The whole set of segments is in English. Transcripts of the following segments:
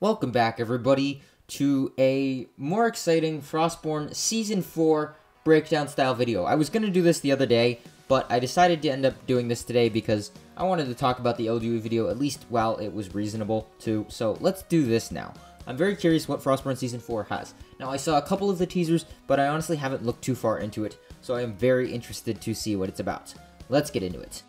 Welcome back, everybody, to a more exciting Frostborn Season 4 breakdown style video. I was going to do this the other day, but I decided to end up doing this today because I wanted to talk about the LGW video at least while it was reasonable to, so let's do this now. I'm very curious what Frostborn Season 4 has. Now, I saw a couple of the teasers, but I honestly haven't looked too far into it, so I am very interested to see what it's about. Let's get into it.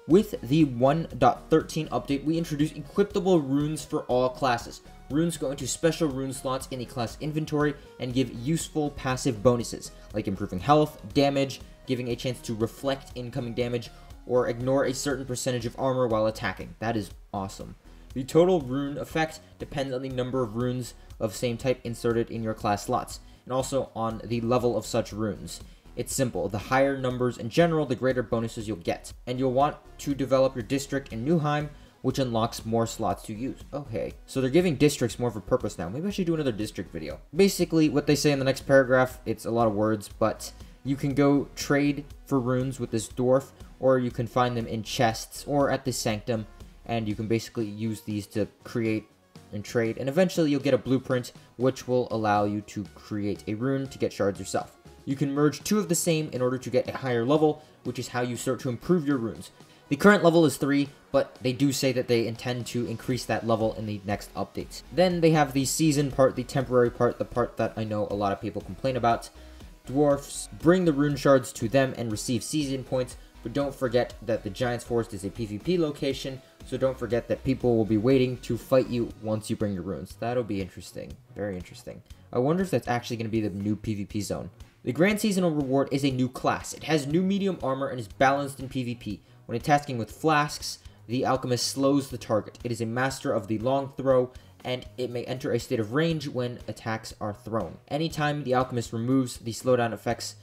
With the 1.13 update, we introduce equipable runes for all classes. Runes go into special rune slots in the class inventory and give useful passive bonuses, like improving health, damage, giving a chance to reflect incoming damage, or ignore a certain percentage of armor while attacking. That is awesome. The total rune effect depends on the number of runes of same type inserted in your class slots, and also on the level of such runes. It's simple. The higher numbers in general, the greater bonuses you'll get. And you'll want to develop your district in Newheim, which unlocks more slots to use. Okay, so they're giving districts more of a purpose now. Maybe I should do another district video. Basically, what they say in the next paragraph, it's a lot of words, but you can go trade for runes with this dwarf, or you can find them in chests or at the sanctum, and you can basically use these to create and trade, and eventually you'll get a blueprint, which will allow you to create a rune to get shards yourself. You can merge two of the same in order to get a higher level, which is how you start to improve your runes. The current level is 3, but they do say that they intend to increase that level in the next update. Then they have the season part, the temporary part, the part that I know a lot of people complain about. Dwarfs bring the rune shards to them and receive season points, but don't forget that the Giant's Forest is a PvP location, so don't forget that people will be waiting to fight you once you bring your runes. That'll be interesting. Very interesting. I wonder if that's actually going to be the new PvP zone. The Grand Seasonal Reward is a new class. It has new medium armor and is balanced in PvP. When attacking with flasks, the alchemist slows the target. It is a master of the long throw, and it may enter a state of range when attacks are thrown. Anytime the alchemist removes the slowdown effects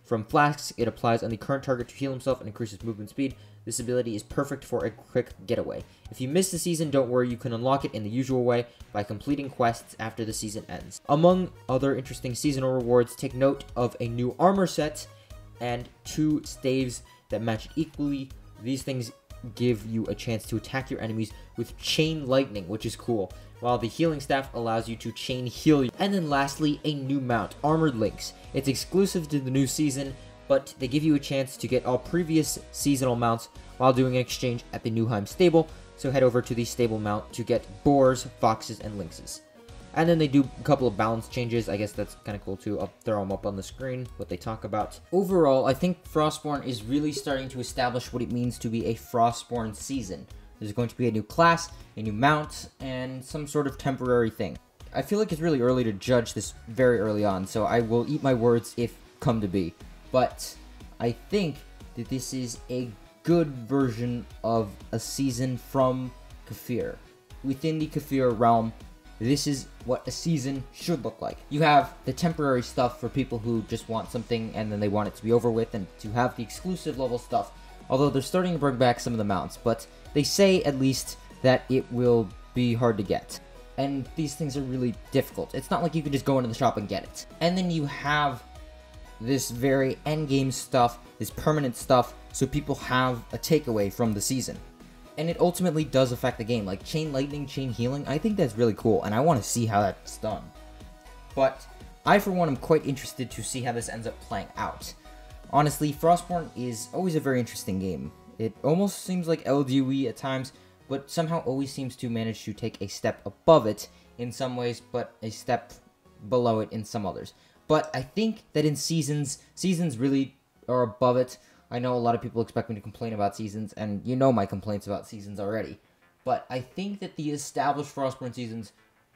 from flasks, it applies on the current target to heal himself and increases movement speed. This ability is perfect for a quick getaway. If you miss the season, don't worry, you can unlock it in the usual way by completing quests after the season ends. Among other interesting seasonal rewards, take note of a new armor set and 2 staves that match equally. These things give you a chance to attack your enemies with chain lightning, which is cool, while the healing staff allows you to chain heal you. And then lastly, a new mount, Armored Lynx. It's exclusive to the new season, but they give you a chance to get all previous seasonal mounts while doing an exchange at the Newheim stable, so head over to the stable mount to get boars, foxes, and lynxes. And then they do a couple of balance changes. I guess that's kind of cool too. I'll throw them up on the screen, what they talk about. Overall, I think Frostborn is really starting to establish what it means to be a Frostborn season. There's going to be a new class, a new mount, and some sort of temporary thing. I feel like it's really early to judge this very early on, so I will eat my words if come to be. But I think that this is a good version of a season from Kefir. Within the Kefir realm, this is what a season should look like. You have the temporary stuff for people who just want something and then they want it to be over with, and to have the exclusive level stuff. Although they're starting to bring back some of the mounts, but they say at least that it will be hard to get. And these things are really difficult. It's not like you can just go into the shop and get it. And then you have this very endgame stuff, this permanent stuff, so people have a takeaway from the season. And it ultimately does affect the game, like chain lightning, chain healing. I think that's really cool, and I want to see how that's done. But I, for one, am quite interested to see how this ends up playing out. Honestly, Frostborn is always a very interesting game. It almost seems like LGW at times, but somehow always seems to manage to take a step above it in some ways, but a step below it in some others. But I think that in seasons really are above it. I know a lot of people expect me to complain about seasons, and you know my complaints about seasons already. But I think that the established Frostborn seasons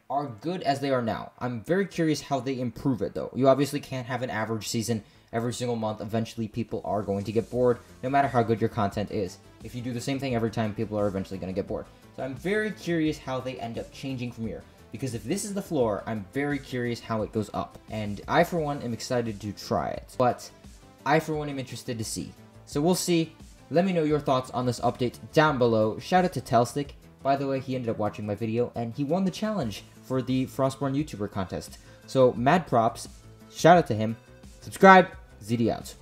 are good as they are now. I'm very curious how they improve it, though. You obviously can't have an average season every single month. Eventually, people are going to get bored, no matter how good your content is. If you do the same thing every time, people are eventually going to get bored. So I'm very curious how they end up changing from here. Because if this is the floor, I'm very curious how it goes up. And I, for one, am excited to try it. But I, for one, am interested to see. So we'll see. Let me know your thoughts on this update down below. Shout out to Telstick. By the way, he ended up watching my video, and he won the challenge for the Frostborn YouTuber contest. So, mad props. Shout out to him. Subscribe. ZD out.